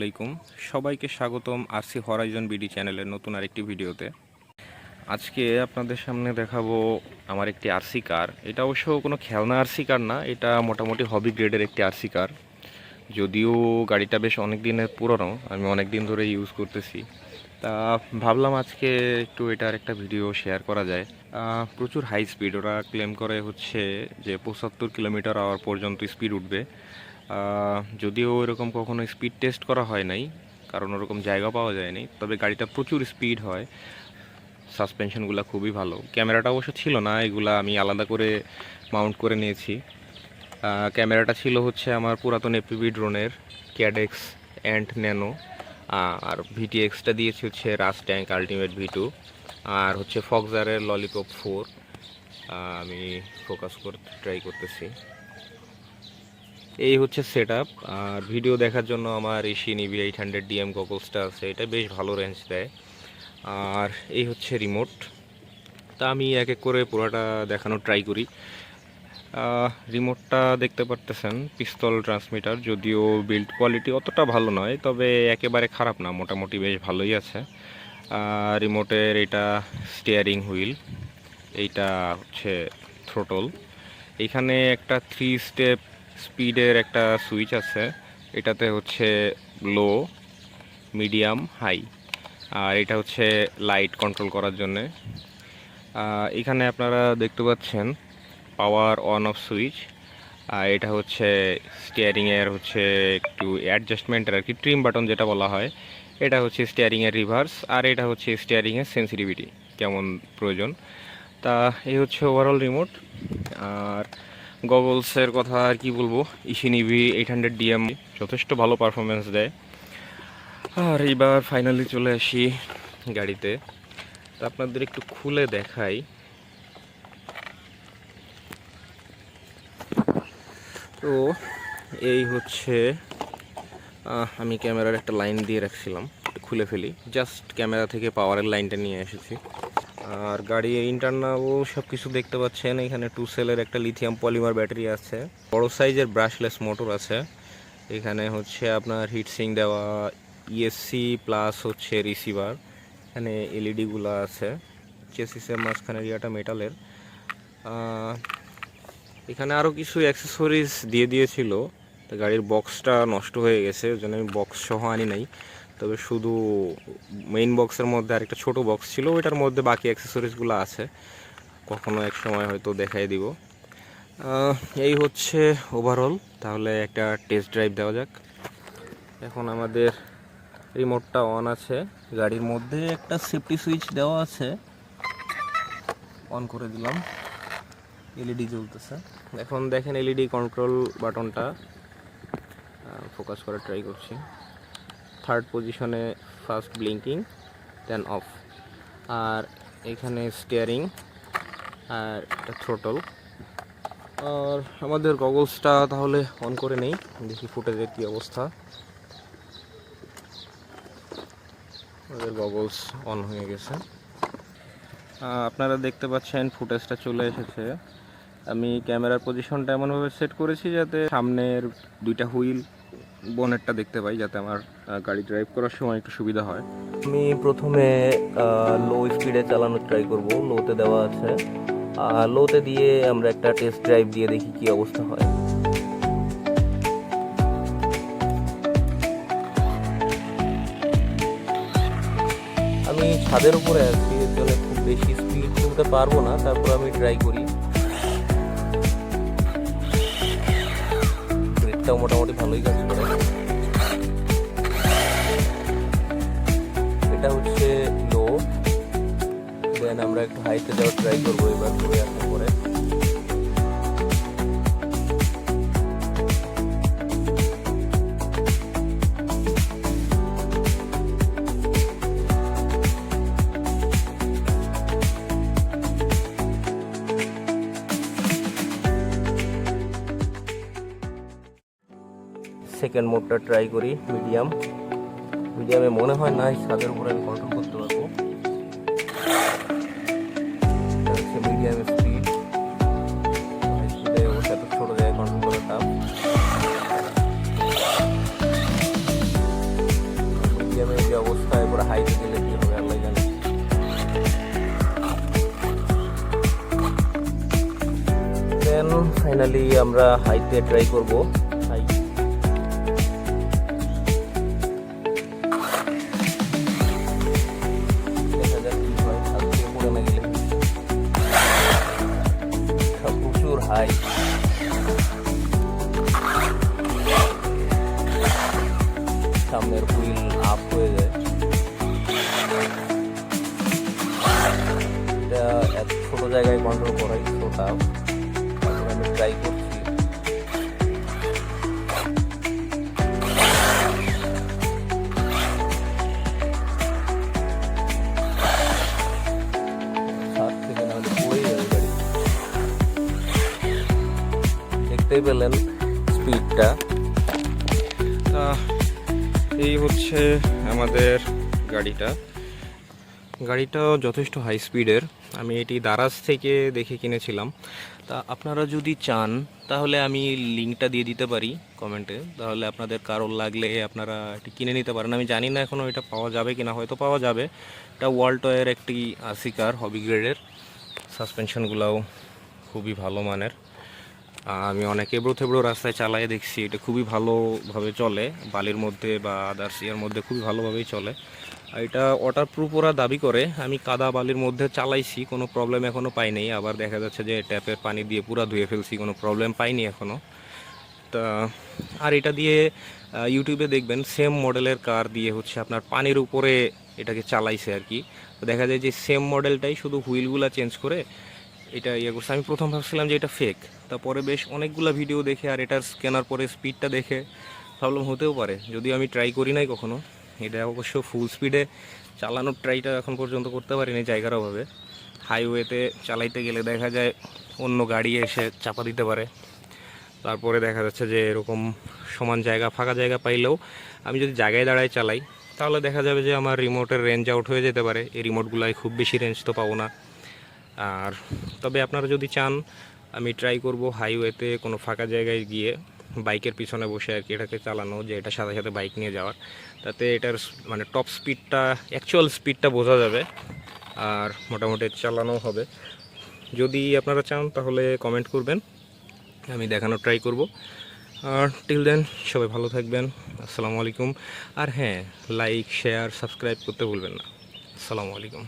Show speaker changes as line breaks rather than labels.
আলাইকুম, সবাইকে স্বাগতম আরসি হরাইজন বিডি চ্যানেলের নতুন আরেকটি ভিডিওতে। আজকে আপনাদের সামনে দেখাবো আমার একটি আরসি কার। এটা অবশ্য কোনো খেলনা আরসি কার না, এটা মোটামুটি হবি গ্রেডের একটি আরসি কার। যদিও গাড়িটা বেশ অনেক দিনের পুরনো, আমি অনেক দিন ধরে ইউজ করতেছি। তা ভাবলাম আজকে একটু এটার একটা ভিডিও শেয়ার করা যায়। প্রচুর হাই স্পিড, ওরা ক্লেম করে হচ্ছে যে 75 কিলোমিটার আওয়ার পর্যন্ত স্পিড উঠবে। যদিও এরকম কখনো স্পিড টেস্ট করা হয় নাই, কারণ ওরকম জায়গা পাওয়া যায়নি। তবে গাড়িটা প্রচুর স্পিড হয়, সাসপেনশনগুলো খুবই ভালো। ক্যামেরাটা অবশ্য ছিল না, এগুলা আমি আলাদা করে মাউন্ট করে নিয়েছি। ক্যামেরাটা ছিল হচ্ছে আমার পুরাতন এপিবি ড্রোনের ক্যাডেক্স অ্যান্ড ন্যানো, আর ভিটিএক্সটা দিয়েছি হচ্ছে রাস ট্যাঙ্ক আলটিমেট ভি2, আর হচ্ছে ফক্সারের ললিপপ 4। আমি ফোকাস করতে ট্রাই করতেছি। এই হচ্ছে সেট আপ। আর ভিডিও দেখার জন্য আমার এশিয়ান ইভি 800 ডিএম গগলসটা আছে, এটা বেশ ভালো রেঞ্জ দেয়। আর এই হচ্ছে রিমোট। তা আমি এক এক করে পুরোটা দেখানোর ট্রাই করি। রিমোটটা দেখতে পারতেছেন পিস্তল ট্রান্সমিটার, যদিও বিল্ড কোয়ালিটি অতটা ভালো নয়, তবে একেবারে খারাপ না, মোটামুটি বেশ ভালোই আছে। রিমোটের এটা স্টিয়ারিং হুইল, এইটা হচ্ছে থ্রোটল। এখানে একটা 3 স্টেপ স্পিডের একটা সুইচ আছে, এটাতে হচ্ছে লো, মিডিয়াম, হাই। আর এটা হচ্ছে লাইট কন্ট্রোল করার জন্যে। এখানে আপনারা দেখতে পাচ্ছেন পাওয়ার অন অফ সুইচ। এটা হচ্ছে স্টিয়ারিংয়ের হচ্ছে একটু অ্যাডজাস্টমেন্টের আর কি, ট্রিম বাটন যেটা বলা হয়। এটা হচ্ছে স্টিয়ারিংয়ের রিভার্স, আর এটা হচ্ছে স্টিয়ারিংয়ের সেন্সিটিভিটি কেমন প্রয়োজন। তা এই হচ্ছে ওভারঅল রিমোট। আর গগলসের কথা আর কি বলবো, ইশিয়ান ইভি 800 ডিএম যথেষ্ট ভালো পারফরমেন্স দেয়। আর এইবার ফাইনালি চলে আসি গাড়িতে, তা আপনাদের একটু খুলে দেখাই। তো এই হচ্ছে, আমি ক্যামেরার একটা লাইন দিয়ে রাখছিলাম, খুলে ফেলি। জাস্ট ক্যামেরা থেকে পাওয়ারের লাইনটা নিয়ে এসেছি। আর গাড়ির ইন্টারনাল সব কিছু দেখতে পাচ্ছেন। এখানে 2 সেলের একটা লিথিয়াম পলিমার ব্যাটারি আছে, বড় সাইজের ব্রাশলেস মোটর আছে। এখানে হচ্ছে আপনার হিটসিং দেওয়া ইএসসি প্লাস হচ্ছে রিসিভার। এখানে এলইডিগুলো আছে। চেসিসের মাঝখানের ইয়াটা মেটালের। এখানে আরও কিছু অ্যাক্সেসরিজ দিয়ে দিয়েছিল, তো গাড়ির বক্সটা নষ্ট হয়ে গেছে, ওই জন্য আমি বক্স সহ আনি নাই। তবে শুধু মেইন বক্সের মধ্যে আরেকটা ছোট বক্স ছিল, ওইটার মধ্যে বাকি অ্যাক্সেসরিজগুলো আছে, কখনো এক সময় হয়তো দেখাই দিব। এই হচ্ছে ওভারঅল। তাহলে একটা টেস্ট ড্রাইভ দেওয়া যাক। এখন আমাদের রিমোটটা অন আছে, গাড়ির মধ্যে একটা সেফটি সুইচ দেওয়া আছে, অন করে দিলাম, এলইডি জ্বলতেছে। এখন দেখেন এলইডি কন্ট্রোল বাটনটা, ফোকাস করে ট্রাই করছি। 3rd পজিশনে ফার্স্ট ব্লিঙ্কিং, দেন অফ। আর এখানে স্টিয়ারিং, আর একটা থ্রোটল। আর আমাদের গগলসটা তাহলে অন করে নেই, দেখি ফুটেজের কী অবস্থা। আমাদের গগলস অন হয়ে গেছে, আপনারা দেখতে পাচ্ছেন ফুটেজটা চলে এসেছে। আমি ক্যামেরার পজিশনটা এমনভাবে সেট করেছি যাতে সামনের 2টা হুইল বনেটটা দেখতে পাই, যাতে আমার গাড়ি ড্রাইভ করার সময় একটু সুবিধা হয়। আমি প্রথমে লো স্পিডে চালানোর ট্রাই করব, লোতে দেওয়া আছে। লোতে দিয়ে আমরা একটা টেস্ট ড্রাইভ দিয়ে দেখি কি অবস্থা হয়। আমি ছাদের উপরে আছি, এর জন্য খুব বেশি স্পিড তুলতে পারবো না, তারপর আমি ট্রাই করি। ব্রেকটাও মোটামুটি ভালোই কাজ করে। এটা হচ্ছে লো, দেন আমরা একটু হাইতে যাওয়ার ট্রাই করবো এবার ঘুরে আসার পরে। সেকেন্ড মোডটা ট্রাই করি, মিডিয়ামে মনে হয় না ছাদের উপরে আমি কন্ট্রোল করতে পারবো। মিডিয়াম স্পিড, স্পিডে অবশ্য এত ছোটো জায়গায় কন্ট্রোল করা টাফ। ফাইনালি আমরা হাইতে ট্রাই করব। হাই দেখা যাক কি হয়, আজকে পড়ে না গেলে। প্রচুর হাই, সামনের হুইল আপ হয়ে যায়। এটা এত ছোট জায়গায় কন্ট্রোল করাই ছোটা, তারপরে আমি ট্রাই করছি। দেখতেই পেলেন স্পিডটা। এই হচ্ছে আমাদের গাড়িটা যথেষ্ট হাই স্পিডের। আমি এটি দারাজ থেকে দেখে কিনেছিলাম। তা আপনারা যদি চান তাহলে আমি লিঙ্কটা দিয়ে দিতে পারি কমেন্টে, তাহলে আপনাদের কারোর লাগলে আপনারা এটি কিনে নিতে পারেন। আমি জানি না এখনও এটা পাওয়া যাবে কিনা, হয়তো পাওয়া যাবে। এটা ওয়ালটয়ের একটি আসিকার হবি গ্রেডের, সাসপেনশনগুলোও খুবই ভালো মানের। আমি অনেক এবড়ো থেবড়ো রাস্তায় চালাই দেখছি, এটা খুবই ভালোভাবে চলে, বালির মধ্যে বা আদার্স ইয়ার মধ্যে খুবই ভালোভাবেই চলে। আর এটা ওয়াটারপ্রুফ ওরা দাবি করে। আমি কাদা বালির মধ্যে চালাইছি, কোনো প্রবলেম এখনও পাইনি। আবার দেখা যাচ্ছে যে ট্যাপের পানি দিয়ে পুরো ধুয়ে ফেলছি, কোনো প্রবলেম পাইনি এখনও। তা আর এটা দিয়ে ইউটিউবে দেখবেন সেম মডেলের কার দিয়ে হচ্ছে আপনার পানির উপরে এটাকে চালাইছে আর কি। তো দেখা যায় যে সেম মডেলটাই, শুধু হুইলগুলা চেঞ্জ করে এটা ইয়ে করছে। আমি প্রথম ভাবছিলাম যে এটা ফেক, তারপরে বেশ অনেকগুলো ভিডিও দেখে আর এটার স্ক্যানার পরে স্পিডটা দেখে ভাবলাম হতেও পারে, যদিও আমি ট্রাই করি নাই কখনো। এটা অবশ্য ফুল স্পিডে চালানোর ট্রাইটা এখন পর্যন্ত করতে পারিনি জায়গার অভাবে। হাইওয়েতে চালাইতে গেলে দেখা যায় অন্য গাড়ি এসে চাপা দিতে পারে। তারপরে দেখা যাচ্ছে যে এরকম সমান জায়গা, ফাঁকা জায়গা পাইলেও আমি যদি জায়গায় দাঁড়ায় চালাই তাহলে দেখা যাবে যে আমার রিমোটের রেঞ্জ আউট হয়ে যেতে পারে। এই রিমোটগুলোয় খুব বেশি রেঞ্জ তো পাবো না। আর তবে আপনারা যদি চান আমি ট্রাই করব হাইওয়েতে কোনো ফাঁকা জায়গায় গিয়ে বাইকের পিছনে বসে আর কি এটাকে চালানো, যে এটার সাথে সাথে বাইক নিয়ে যাওয়ার, তাতে এটার মানে টপ স্পিডটা, অ্যাকচুয়াল স্পিডটা বোঝা যাবে আর মোটামুটি চালানো হবে। যদি আপনারা চান তাহলে কমেন্ট করবেন, আমি দেখানোর ট্রাই করব। আর টিল দেন সবাই ভালো থাকবেন। আসসালামু আলাইকুম। আর হ্যাঁ, লাইক শেয়ার সাবস্ক্রাইব করতে ভুলবেন না। আসসালামু আলাইকুম।